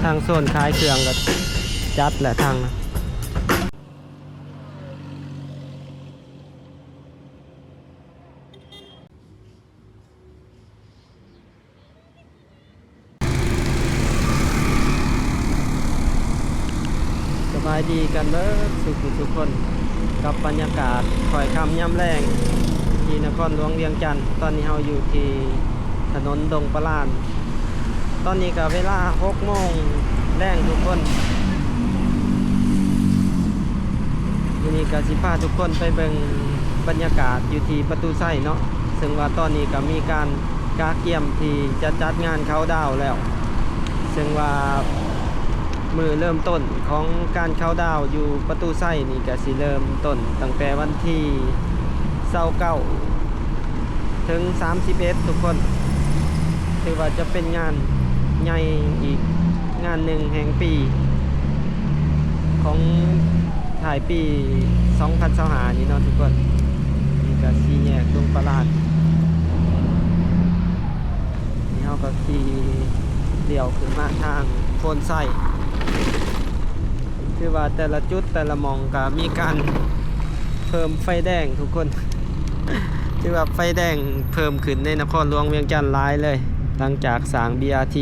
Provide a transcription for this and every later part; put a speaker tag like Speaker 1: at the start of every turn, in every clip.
Speaker 1: ทางโซนขายเครื่องก็จัดแหละทางสบายดีกันเด้อทุกคนกับบรรยากาศคอยคำย่ำแรงที่นครหลวงเวียงจันทร์ตอนนี้เราอยู่ที่ถนนดงปลานตอนนี้ก็เวลา6 โมงแรงทุกคนทีนี้ก็สิพาทุกคนไปเบิ่งบรรยากาศอยู่ที่ประตูไส้เนาะซึ่งว่าตอนนี้ก็มีการกาเกียมที่จะจัดงานเขาดาวแล้ว ซึ่งว่ามือเริ่มต้นของการเข้าดาวอยู่ประตูไส้นี่ก็สิเริ่มต้นตั้งแต่วันที่29ถึง31ทุกคนถือว่าจะเป็นงานใหญ่อีกงานหนึ่งแห่งปีของถ่ายปี2025นี่เนาะทุกคนนี่ก็สี่แยกดงปลาดนี่เขาก็ขี่เดี่ยวขึ้นมาทางโคนไส้คือว่าแต่ละจุดแต่ละมองก็มีการเพิ่มไฟแดงทุกคนคือว่าไฟแดงเพิ่มขึ้นในนครหลวงเวียงจันทร์หลายเลยหลังจากสร้าง BRT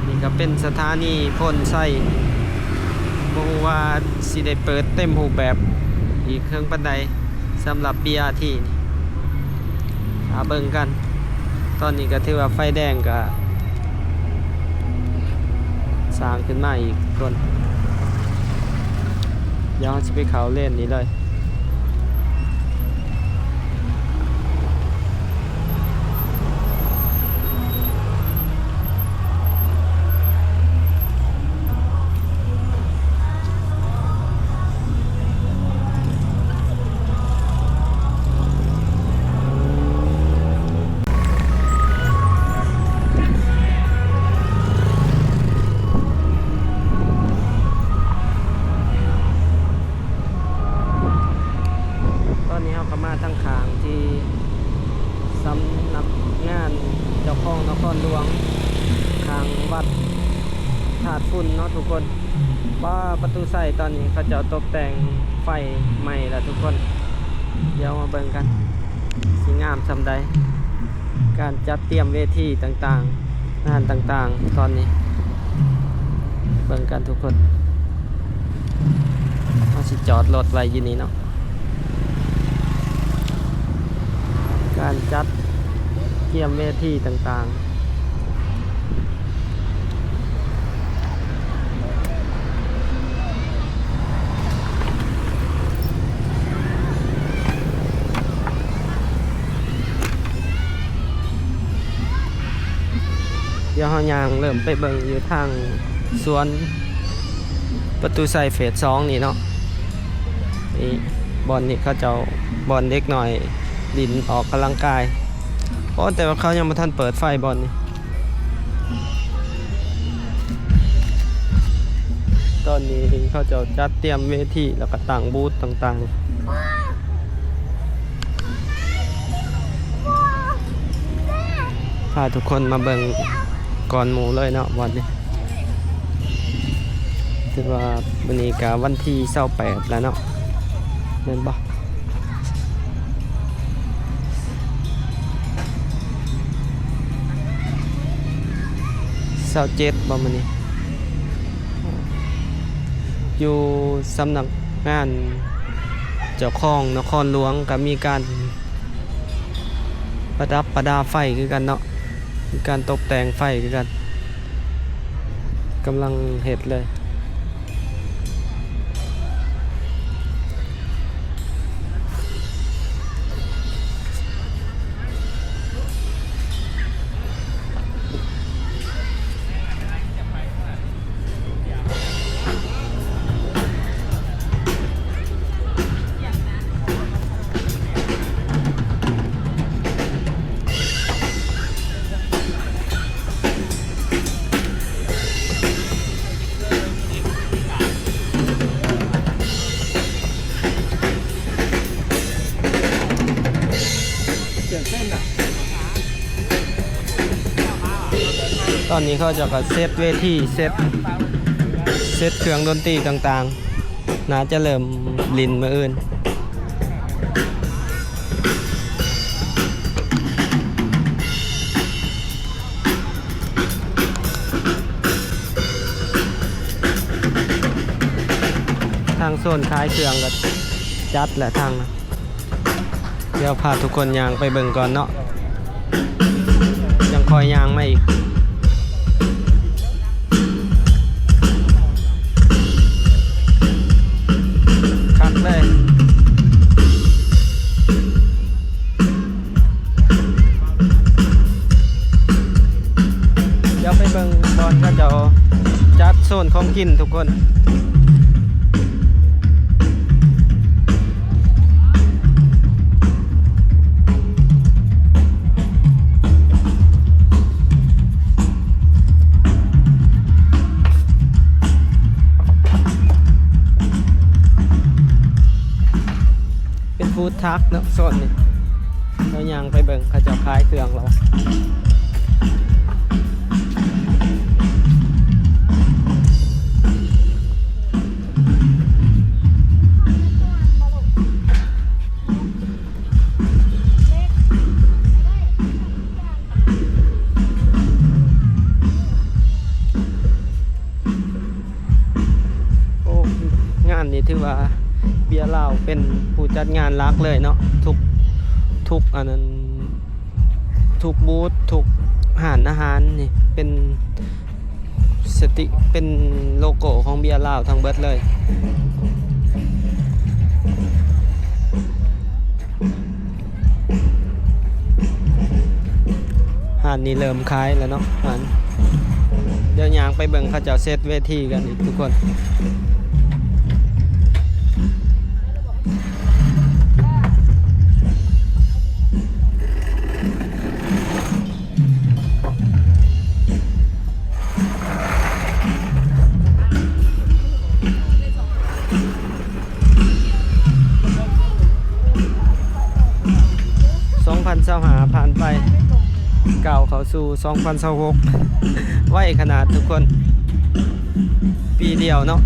Speaker 1: นี่ก็เป็นสถานีพ่นไส้บ่ฮู้ว่าสิได้เปิดเต็มรูปแบบอีกเครื่องปานใดสำหรับ BRT นี่เบิ่งกันตอนนี้ก็ถือว่าไฟแดงก็สร้างขึ้นมาอีกคนเดี๋ยวเราจะไปเขาเล่นนี้เลยทั้งขางที่สำนักงานเจ้าของนครหลวงทางวัดถาดฝุ่นเนาะทุกคนว่าประตูใส่ตอนนี้เขาจะตกแต่งไฟใหม่แล้วทุกคนเดี๋ยวมาเบิ่งกันสีงามสำใดการจัดเตรียมเวทีต่างๆงานต่างๆตอนนี้เบิ่งกันทุกคนเขาสิจอดรถไว้อยู่นี่เนาะการจัดเตรียมเวทีต่างๆเดี๋ยวเฮาย่างเริ่มไปเบิ่งอยู่ทางสวนประตูไส้เฟส 2นี่เนาะนี่บอลนี่เขาเจ้าบอลเด็กหน่อยดินออกกำลังกายเพราะแต่ว่าเขายังไม่ทันเปิดไฟบอลนี่ตอนนี้เขาจะจัดเตรียมเวทีแล้วก็ตั้งบูธต่างๆพาทุกคนมาเบิ่งก่อนหมู่เลยเนาะวันนี้ถือว่าวันนี้ก็วันที่28แล้วเนาะเห็นบ่27ประมาณนี้อยู่สำนักงานเจ้าของนครหลวงก็มีการประดับประดาไฟคือกันเนาะมีการตกแต่งไฟคือกันกำลังเฮ็ดเลย อนนี้เขาจะก็เซตเวทีเซตเครื่องดนตรีต่างๆน่าจะเริ่มลินมื้ออื่นทางโซนขายเครื่องก็จัดแหละทางนะเดี๋ยวพาทุกคนย่างไปเบิ่งก่อนเนาะยังคอยย่างมาอีกคักเลยเดี๋ยวไปเบิ่งบอลก็จะจัดโซนของกินทุกคนฟู้ดทักเนาะโซนนี่เราย่างไปเบิ่งเขาจะขายเครื่องเราโอ้งานนี้ถือว่าเบียร์ลาวเป็นผู้จัดงานรักเลยเนาะทุกอันนั้นทุกบูธทุกอาหารนี่เป็นสติเป็นโลโก้ของเบียร์ลาวทั้งเบิดเลยหานนี้เริ่มขายแล้วเนาะหานเดี๋ยวยางไปเบิ่งเขาจะเซตเวทีกันอีกทุกคน2025ผ่านไปก้าวเข้าสู่2026ไวขนาดทุกคนปีเดียวเนาะ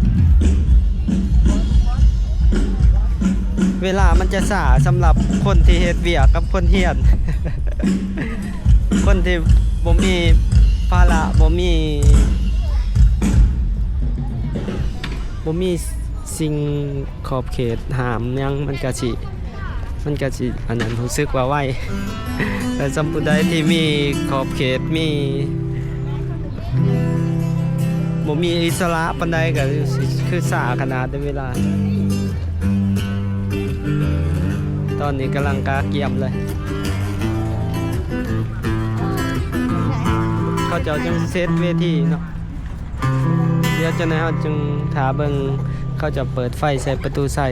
Speaker 1: เวลามันจะส่าสำหรับคนที่เฮ็ดเวียกกับคนเฮียน คนที่บ่มีภาระบ่มีสิ่งขอบเขตห้ามยังมันก็สิอันนั้นรู้สึกว่าไวแต่สำหรับผู้ใดที่มีขอบเขตบ่มีอิสระปานใดก็คือสาขนาดในเวลาตอนนี้กำลังกาเกียมเลยเขาจะจึงเซตเวทีเนาะเดี๋ยวจะให้เขาจึงถาเบิ่งเขาจะเปิดไฟใส่ประตูใส่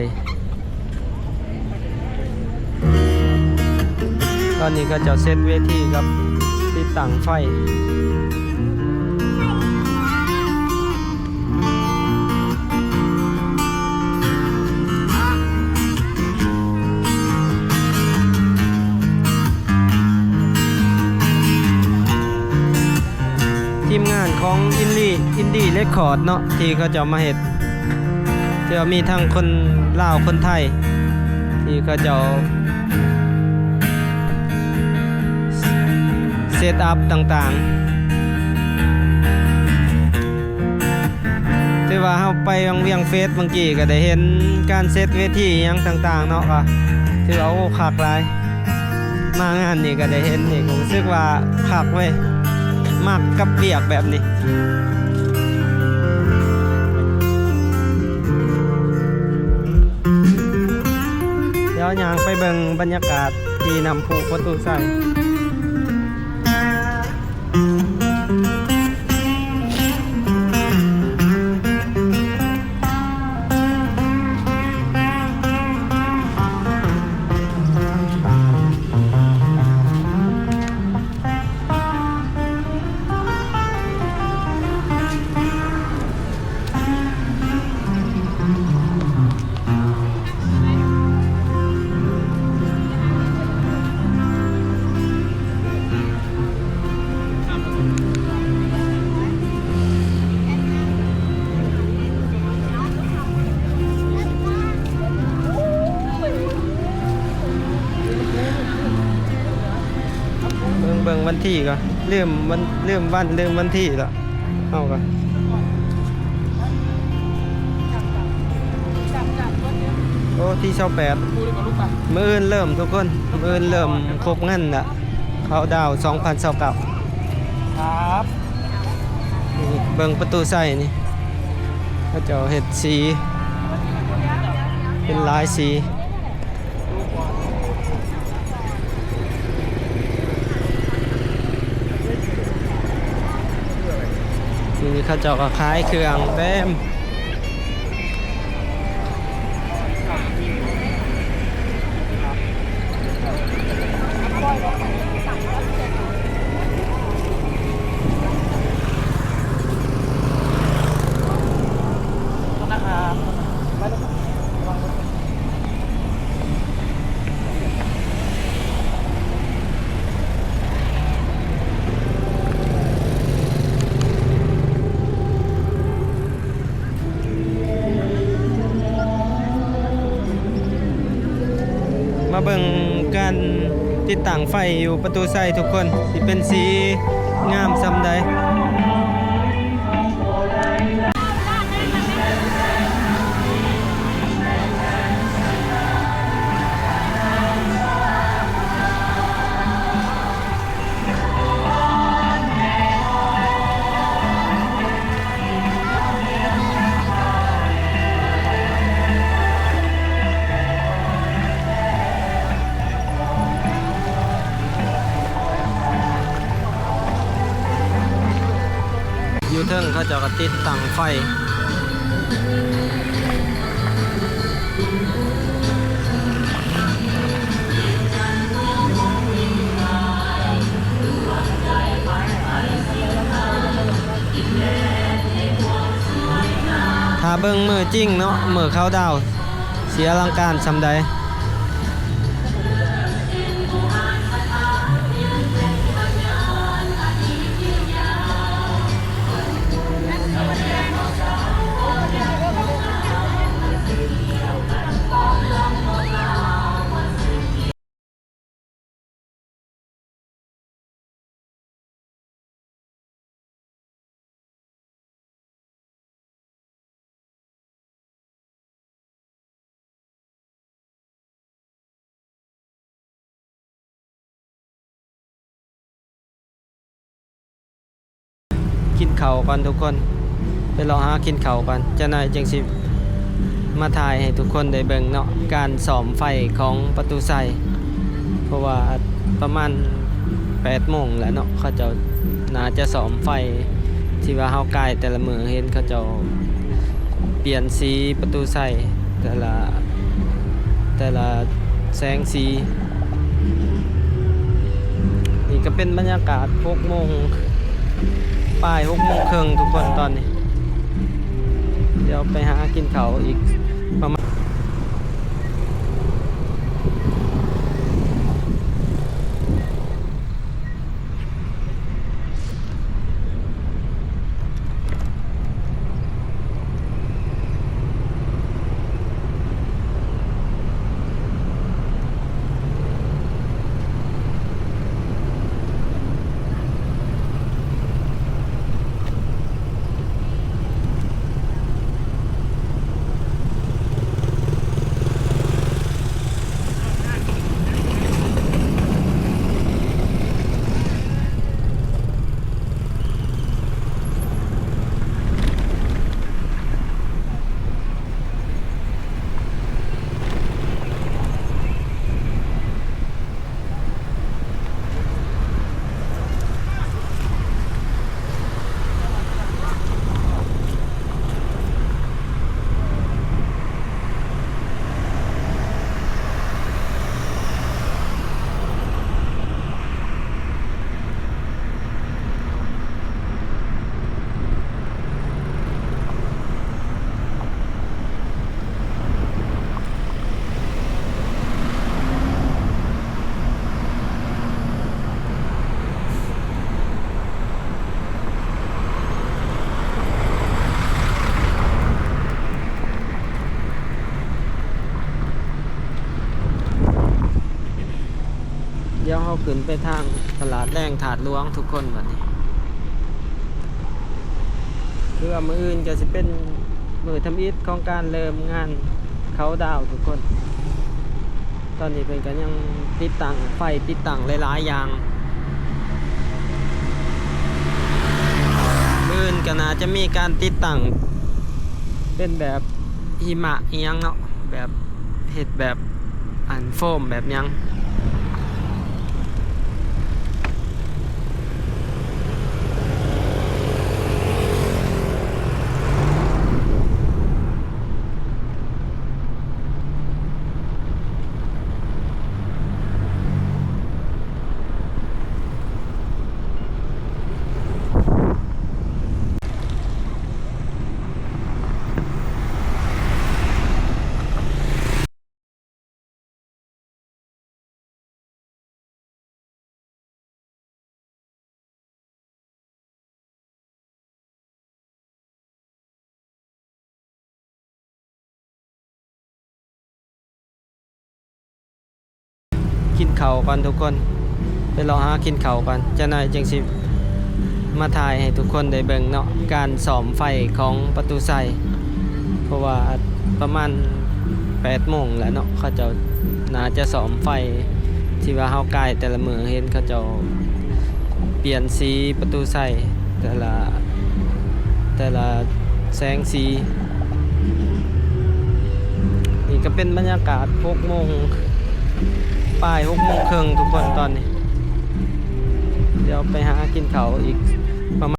Speaker 1: ตอนนี้ก็จะเซตเวทีกับติดตั้งไฟทีมงานของอินดี้เรคคอร์ดเนาะที่เขาจะมาเฮ็ดที่มีทั้งคนลาวคนไทยที่เขาจะเซตอัพต่างๆที่ว่าเฮาไปเวียงเฟสบางกี้ก็ได้เห็นการเซตเวทีหยังต่างๆเนาะก็ถือเอาคักหลายมางานนี้ก็ได้เห็นนี่ผมรู้สึกว่าคักเว้ยมักกับเวียกแบบนี้เดี๋ยวยางไปเบิ่งบรรยากาศที่นำผู้ประตูใส่ เบิ่งวันที่ก่อนลืมวันลืมวันที่ละเอาก่อนโอ้ที่28มื้ออื่นเริ่มทุกคนมื้ออื่นเริ่มครบเงินละเขาดาว2029ครับนี่เบิ่งประตูใส่นี่เขาเจ้าเฮ็ดสีเป็นลายสีนี่เขาเจ้าก็ขายเครื่องเต็มมาเบิ่งการติดตั้งไฟอยู่ประตูใส่ทุกคนสิเป็นสีงามซำใดอยู่เทิงเขาเจะก็ติดตั้งไฟถ้าเบิ่งมือจริงเนาะมือเขาดาวเสียอลังการซำใดกินข้าวก่อนทุกคนไปรอหากินข้าวก่อนจะหน่อยจังสิมาถ่ายให้ทุกคนได้เบิ่งเนาะการซ่อมไฟของประตูใส่เพราะว่าประมาณ8 โมงแล้วเนาะเขาเจ้าน่าจะซ่อมไฟที่ว่าเฮากายแต่ละมื้อเห็นเขาเจ้าเปลี่ยนสีประตูใส่แต่ละแสงสีนี่ก็เป็นบรรยากาศ6 โมงป้าย6 โมงครึ่งทุกคนตอนนี้เดี๋ยวไปหากินข้าวอีกประมาณ เดี๋ยวเราขึ้นไปทางตลาดแรงถาดหลวงทุกคนบัดนี้คือว่ามื้ออื่นก็สิเป็นมื้อทำอิฐของการเริ่มงานเขาดาวทุกคน ตอนนี้เพิ่นก็ยังติดตั้งไฟติดตั้งหลายๆอย่างมื้ออื่นก็น่าจะมีการติดตั้งเป็นแบบหิมะอีหยังเนาะแบบเฮ็ดแบบอันโฟมแบบหยังกินข้าวก่อนทุกคนไปรอหากินข้าวก่อนจะหน่อยจังสิมาถ่ายให้ทุกคนได้เบิ่งเนาะการซ่อมไฟของประตูไซเพราะว่าประมาณ8 โมงแล้วเนาะเขาเจ้าน่าจะซ่อมไฟที่ว่าเฮากายแต่ละมื้อเห็นเขาเจ้าเปลี่ยนสีประตูไซแต่ละแสงสีนี่ก็เป็นบรรยากาศ6 โมงป้าย6 โมงครึ่งทุกคนตอนนี้เดี๋ยวไปหากินข้าวอีกประมาณ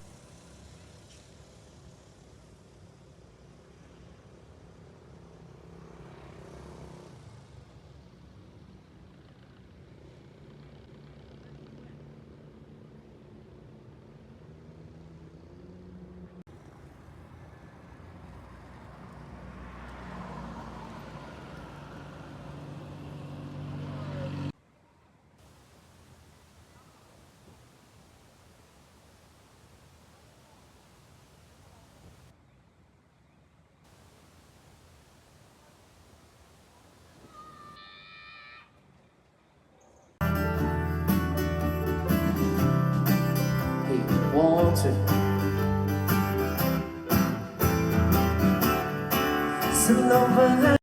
Speaker 2: water. Some over